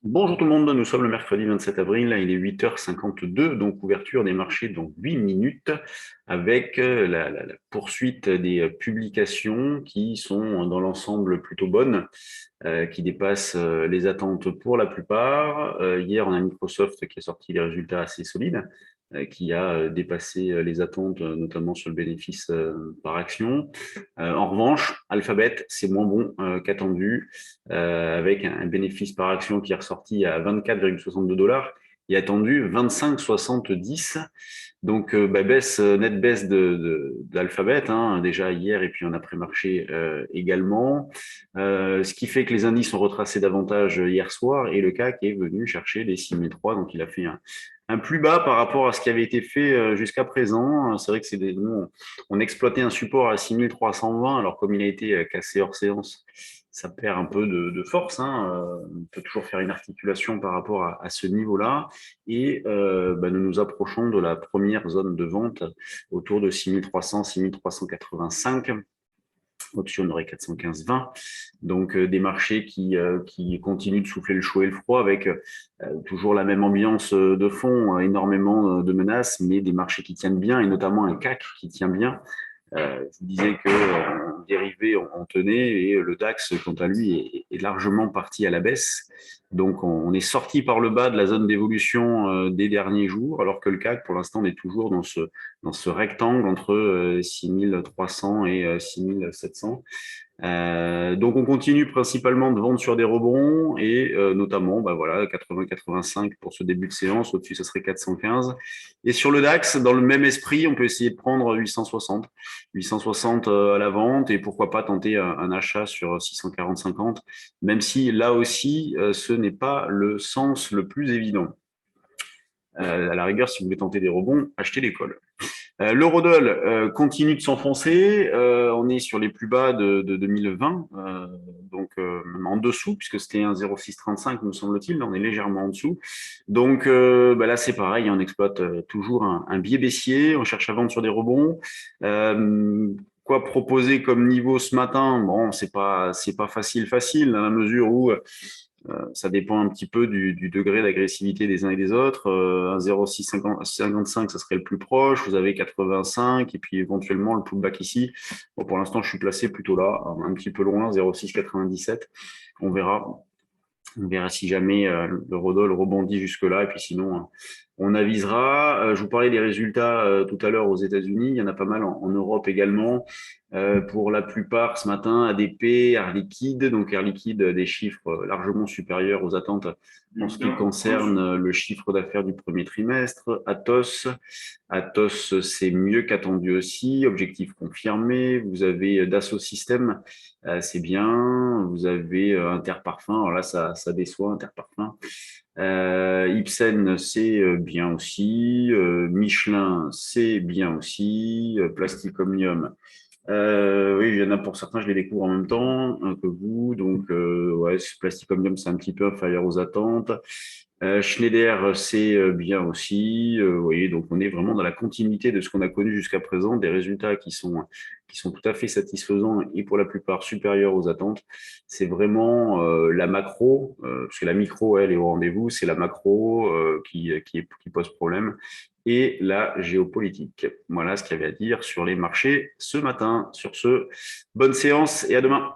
Bonjour tout le monde, nous sommes le mercredi 27 avril, là, il est 8h52, donc ouverture des marchés dans 8 minutes avec la poursuite des publications qui sont dans l'ensemble plutôt bonnes, qui dépassent les attentes pour la plupart. Hier, on a Microsoft qui a sorti des résultats assez solides, qui a dépassé les attentes, notamment sur le bénéfice par action. En revanche, Alphabet, c'est moins bon qu'attendu, avec un bénéfice par action qui est ressorti à 24,62 $ et attendu 25,70. Donc, nette baisse d'Alphabet, hein, déjà hier et puis en après-marché également. Ce qui fait que les indices ont retracé davantage hier soir et le CAC est venu chercher les 6003. Donc, il a fait un plus bas par rapport à ce qui avait été fait jusqu'à présent. C'est vrai que nous, on exploitait un support à 6320, alors comme il a été cassé hors séance, ça perd un peu de force, hein. On peut toujours faire une articulation par rapport à ce niveau-là. Et nous nous approchons de la première zone de vente autour de 6300, 6385. Au-dessus, on aurait 415,20. Donc, des marchés qui continuent de souffler le chaud et le froid avec toujours la même ambiance de fond, énormément de menaces, mais des marchés qui tiennent bien et notamment un CAC qui tient bien. Je vous disais que dérivé, on tenait et le DAX, quant à lui, est largement parti à la baisse. Donc, on est sorti par le bas de la zone d'évolution des derniers jours, alors que le CAC, pour l'instant, on est toujours dans ce rectangle entre 6300 et 6700. Donc on continue principalement de vendre sur des rebonds et notamment 80-85 pour ce début de séance, au-dessus ça serait 415. Et sur le DAX, dans le même esprit, on peut essayer de prendre 860 à la vente et pourquoi pas tenter un achat sur 640-50, même si là aussi ce n'est pas le sens le plus évident. À la rigueur, si vous voulez tenter des rebonds, achetez des calls. L'eurodoll continue de s'enfoncer. On est sur les plus bas de 2020, donc même en dessous, puisque c'était un 0,635, me semble-t-il. Là, on est légèrement en dessous. Donc là, c'est pareil, on exploite toujours un biais baissier. On cherche à vendre sur des rebonds. Quoi proposer comme niveau ce matin? Bon, c'est pas facile, dans la mesure où ça dépend un petit peu du degré d'agressivité des uns et des autres. Un 0,655, ça serait le plus proche. Vous avez 85 et puis éventuellement le pullback ici. Bon, pour l'instant, je suis placé plutôt là, un petit peu loin, 0,697. On verra. On verra si jamais l'eurodoll rebondit jusque-là. Et puis sinon, on avisera. Je vous parlais des résultats tout à l'heure aux États-Unis. Il y en a pas mal en Europe également. Pour la plupart, ce matin, ADP, Air Liquide. Donc Air Liquide, des chiffres largement supérieurs aux attentes en ce qui concerne le chiffre d'affaires du premier trimestre. Atos, c'est mieux qu'attendu aussi. Objectif confirmé. Vous avez Dassault Systèmes, c'est bien. Vous avez Interparfums. Alors là, ça déçoit, Interparfums. Ipsen, c'est bien aussi. Michelin, c'est bien aussi. Plastic Omnium. Oui, il y en a pour certains, je les découvre en même temps que vous. Donc, ouais, Plastic Omnium, c'est un petit peu inférieur aux attentes. Schneider, c'est bien aussi. Vous voyez, donc on est vraiment dans la continuité de ce qu'on a connu jusqu'à présent, des résultats qui sont tout à fait satisfaisants et pour la plupart supérieurs aux attentes. C'est vraiment la macro, parce que la micro, elle, est au rendez-vous, c'est la macro qui pose problème et la géopolitique. Voilà ce qu'il y avait à dire sur les marchés ce matin. Sur ce, bonne séance et à demain.